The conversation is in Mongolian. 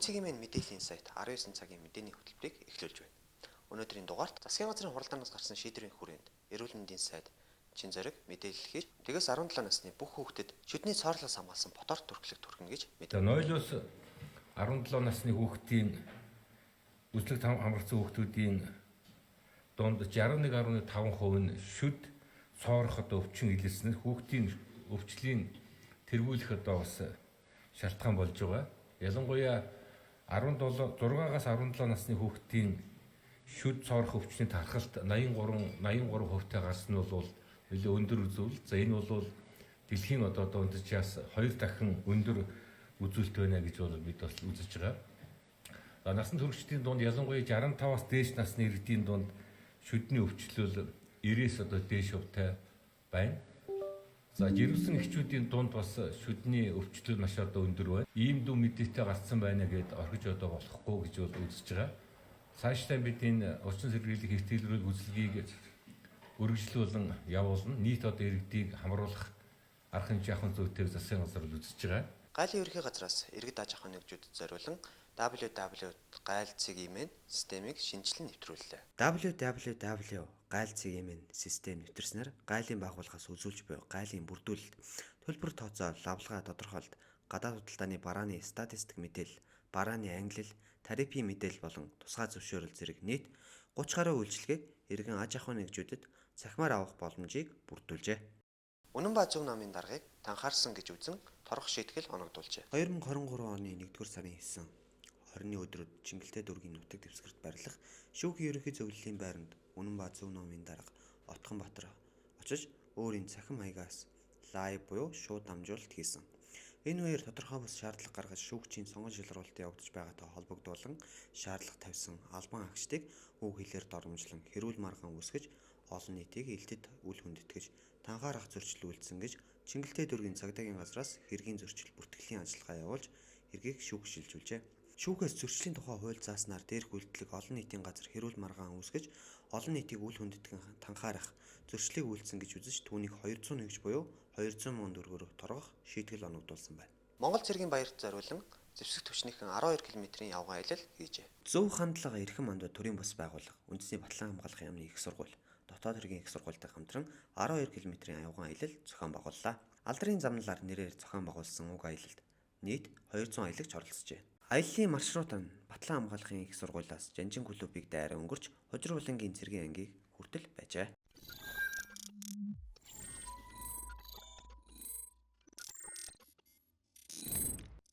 Орон цэгийн маань мэдээллийн сайт 19 цагийн мэдээний хөтөлбөрийг эхлүүлж байна. Өнөөдрийн дугаарт засгийн газрын хуралдаанаас гарсан шийдвэрийн хүрээнд эрүүл мэндийн сайд Чин зориг мэдээлэл хийж тэгээс 17 насны бүх хүүхдэд шүдний цоорлоос хамгаалсан ботоор түрхлэг түргэнэ гэж мэдээ. Нойлоос 17 насны хүүхдийн үзлэг хамгаалсан хүүхдүүдийн дунд 61.5% нь шүд цоорох өвчин илэрсэн хүүхдийн өвчлийн тэргүүлэх бас шалтгаан болж байгаа. Ялангуяа 6-аас 17 насны хүүхдийн шүд цоорох өвчний тархалт 83% гарсан нь бол нэлээд өндөр үзүүл. За энэ бол дэлхийн дунджаас 2 дахин өндөр үзүүлэлт байна гэж бол бид бас үзэж байгаа. Насан туршидтын дунд ялангуяа 65-аас дээш насны иргэдийн дунд шүдний өвчлөл 90-с дээш хувьтай байна. За жирэмсэн эхчүүдийн дунд бас шүдний өвчлөл маш өндөр байна. Ийм дүн мэдээтэй гарсан байна гэд орхиж болохгүй гэж бол үзэж байгаа. Цаашдаа бид энэ орчин сэргийлэх хэвтэлрүүл үзлэгийг үргэлжлүүлэн явуулна. Нийт иргэдийг хамруулах арга хэмжээ авах зүйтэй засгийн газар үзэж байгаа. Гайлын ерөнхий газраас иргэд аж ахуйн нэгжүүдэд зориулан www.gail.cgmn системийг шинжилэн нэвтрүүллээ. www.gail.cgmn систем нэвтэрснээр гайлын байгууллагаас үзүүлж буй гайлын бүрдүүлэлт, төлбөр тооцоо, лавлгаа тодорхойлт, гадаад худалдааны барааны статистик мэдээлэл, барааны ангилал, тарифын мэдээлэл болон тусгай зөвшөөрөл зэрэг нийт 30 гаруй үйлчилгээг иргэн аж ахуйн нэгжүүдэд цахимаар авах боломжийг бүрдүүлжээ. Үнэн ба зөв намын даргаыг танхаарсан гэж үзэн торох шийтгэл оногдуулжээ. 2023 оны 1-р сарын 9 20-ны өдрөд Чингэлтэй дүүргийн нутаг дэвсгэрт барилах шүүхийн ерөнхий зөвлөлийн байранд Үнэн ба зөв намын дарга Отгонбаатар очиж өөрийн цахим маягаас лайв буюу шууд дамжуулалт хийсэн. Энэ үеэр тодорхой бус шаардлага гаргаж шүүгчийн сонгон шилруулалтад явагдаж байгаатай холбогдуулан шаардлага тавьсан албан агчдыг үг хэлээр доромжлон хэрүүл маргаан үүсгэж олон нийтийг элтэд үл хүндэтгэж танхаарах зөрчил үйлдсэн гэж Чингэлтэй дүүргийн цагдаагийн газраас хэргийн зөрчил бүртгэлийн ажиллагаа явуулж хэргийг шүүгшилжүүлжээ. Шүүхээс зөрчлийн тухай хууль зааснаар дээрх үйлдэлийг олон нийтийн газар хэрүүл маргаан үүсгэж олон нийтийг үл хүндэтгэн танхаарах зөрчлийг үйлдсэн гэж үзэж түүнийг 200 нэгж буюу 200 мянган төгрөгөөр торгох шийтгэл оногдуулсан байна. Монгол цэргийн баярт зориулан зэвсэг түвшнийхэн 12 км-ийн явган аялал хийжээ. Зөв хандлага эрхэм мандат төрийн бас байгууллага, үндэсний батлан хамгаалахын яамны их сургууль, дотоод хэргийн их сургуультай хамтран 12 км-ийн явган аялал зохион байгууллаа. Алдрын замналаар нэрээр зохион байгуулсан уг аялалд нийт 200 аялагч оролцжээ. Аяллаа маршрут нь батлан хамгаалахын их сургуулиас Жанжин клубыг дайран өнгөрч Хожир булангийн цэргийн ангийг хүртэл байжээ.